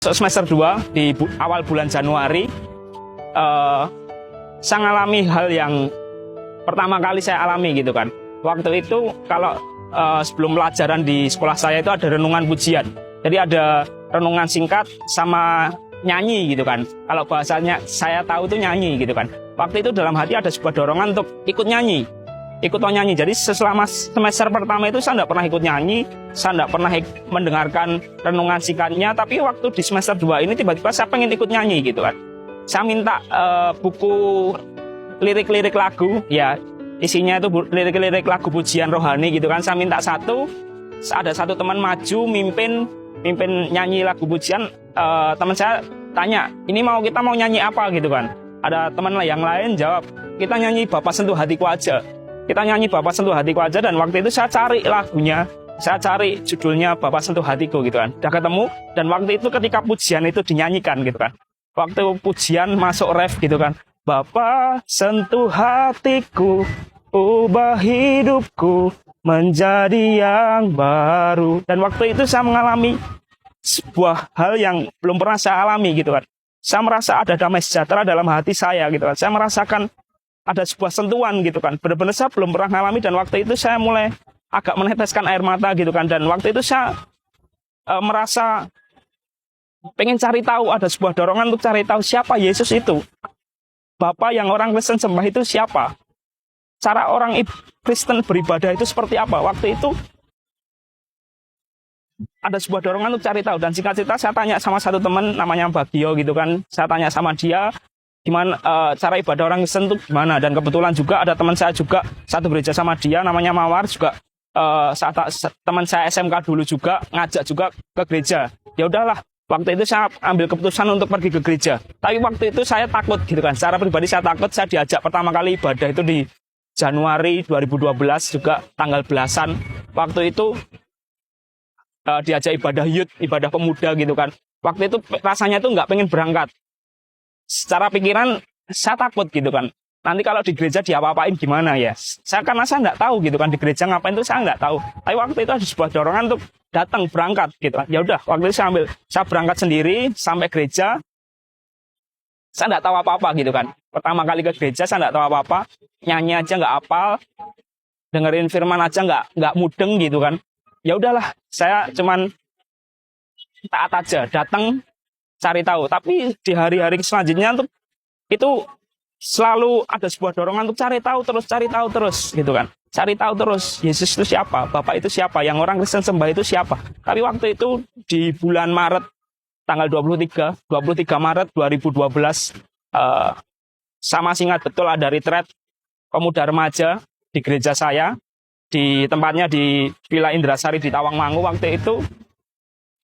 masuk semester 2 di awal bulan Januari, saya ngalami hal yang pertama kali saya alami gitu kan. Waktu itu kalau sebelum pelajaran di sekolah saya itu ada renungan pujian. Jadi ada renungan singkat sama nyanyi gitu kan. Kalau bahasanya saya tahu itu nyanyi gitu kan. Waktu itu dalam hati ada sebuah dorongan untuk ikut nyanyi. Jadi selama semester pertama itu saya tidak pernah ikut nyanyi, saya tidak pernah mendengarkan renungan singkatnya. Tapi waktu di semester 2 ini tiba-tiba saya pengen ikut nyanyi gitu kan. Saya minta buku lirik-lirik lagu, ya isinya itu lirik-lirik lagu pujian rohani gitu kan. Saya minta satu, ada satu teman maju mimpin nyanyi lagu pujian. Teman saya tanya, ini kita mau nyanyi apa gitu kan. Ada teman yang lain jawab, kita nyanyi Bapa Sentuh Hatiku aja. Kita nyanyi Bapa Sentuh Hatiku aja. Dan waktu itu saya cari lagunya, saya cari judulnya Bapa Sentuh Hatiku gitu kan. Udah ketemu, dan waktu itu ketika pujian itu dinyanyikan gitu kan. Waktu pujian masuk ref gitu kan, Bapa sentuh hatiku, ubah hidupku menjadi yang baru. Dan waktu itu saya mengalami sebuah hal yang belum pernah saya alami gitu kan. Saya merasa ada damai sejahtera dalam hati saya gitu kan. Saya merasakan ada sebuah sentuhan gitu kan. Benar-benar saya belum pernah mengalami, dan waktu itu saya mulai agak meneteskan air mata gitu kan. Dan waktu itu saya merasa pengen cari tahu, ada sebuah dorongan untuk cari tahu siapa Yesus itu. Bapa yang orang Kristen sembah itu siapa? Cara orang Kristen beribadah itu seperti apa? Waktu itu ada sebuah dorongan untuk cari tahu, dan singkat cerita saya tanya sama satu teman namanya Bagio gitu kan. Saya tanya sama dia gimana cara ibadah orang Kristen itu gimana, dan kebetulan juga ada teman saya juga satu gereja sama dia namanya Mawar juga, teman saya SMK dulu juga ngajak juga ke gereja. Ya udahlah, waktu itu saya ambil keputusan untuk pergi ke gereja. Tapi waktu itu saya takut gitu kan. Secara pribadi saya takut. Saya diajak pertama kali ibadah itu di Januari 2012 juga tanggal belasan. Waktu itu diajak ibadah youth, ibadah pemuda gitu kan. Waktu itu rasanya tuh nggak pengen berangkat. Secara pikiran saya takut gitu kan. Nanti kalau di gereja diapa-apain gimana ya. Karena saya nggak tahu gitu kan, di gereja ngapain itu saya nggak tahu. Tapi waktu itu ada sebuah dorongan untuk datang berangkat gitu kan. Ya udah, waktu itu saya berangkat sendiri sampai gereja. Saya nggak tahu apa-apa gitu kan. Pertama kali ke gereja saya nggak tahu apa-apa. Nyanyi aja nggak hafal, dengerin firman aja nggak mudeng gitu kan. Ya udahlah, saya cuman taat aja, datang cari tahu. Tapi di hari-hari selanjutnya itu selalu ada sebuah dorongan untuk cari tahu terus gitu kan. Cari tahu terus, Yesus itu siapa, Bapak itu siapa, yang orang Kristen sembah itu siapa. Tapi waktu itu di bulan Maret, tanggal 23 Maret 2012, saya masih ingat betul ada retreat pemuda remaja di gereja saya, di tempatnya di Villa Indrasari di Tawangmangu. Waktu itu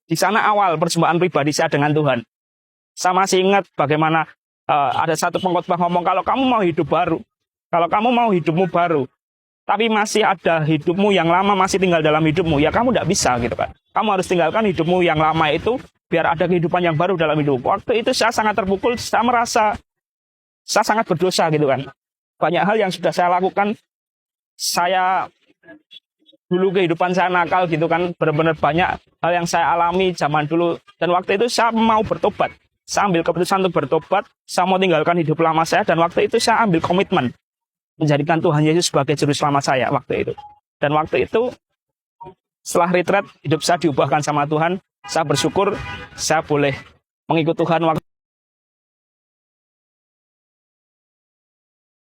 di sana awal perjumpaan pribadi saya dengan Tuhan. Saya masih ingat bagaimana ada satu pengkhotbah ngomong, kalau kamu mau hidup baru, kalau kamu mau hidupmu baru, tapi masih ada hidupmu yang lama masih tinggal dalam hidupmu, ya kamu tidak bisa gitu kan. Kamu harus tinggalkan hidupmu yang lama itu biar ada kehidupan yang baru dalam hidup. Waktu itu saya sangat terpukul, saya merasa saya sangat berdosa gitu kan. Banyak hal yang sudah saya lakukan, saya dulu kehidupan saya nakal gitu kan, benar-benar banyak hal yang saya alami zaman dulu. Dan waktu itu saya mau bertobat. Saya ambil keputusan untuk bertobat, saya mau tinggalkan hidup lama saya, dan waktu itu saya ambil komitmen menjadikan Tuhan Yesus sebagai juru selamat saya waktu itu. Dan waktu itu setelah retreat, hidup saya diubahkan sama Tuhan. Saya bersyukur saya boleh mengikut Tuhan waktu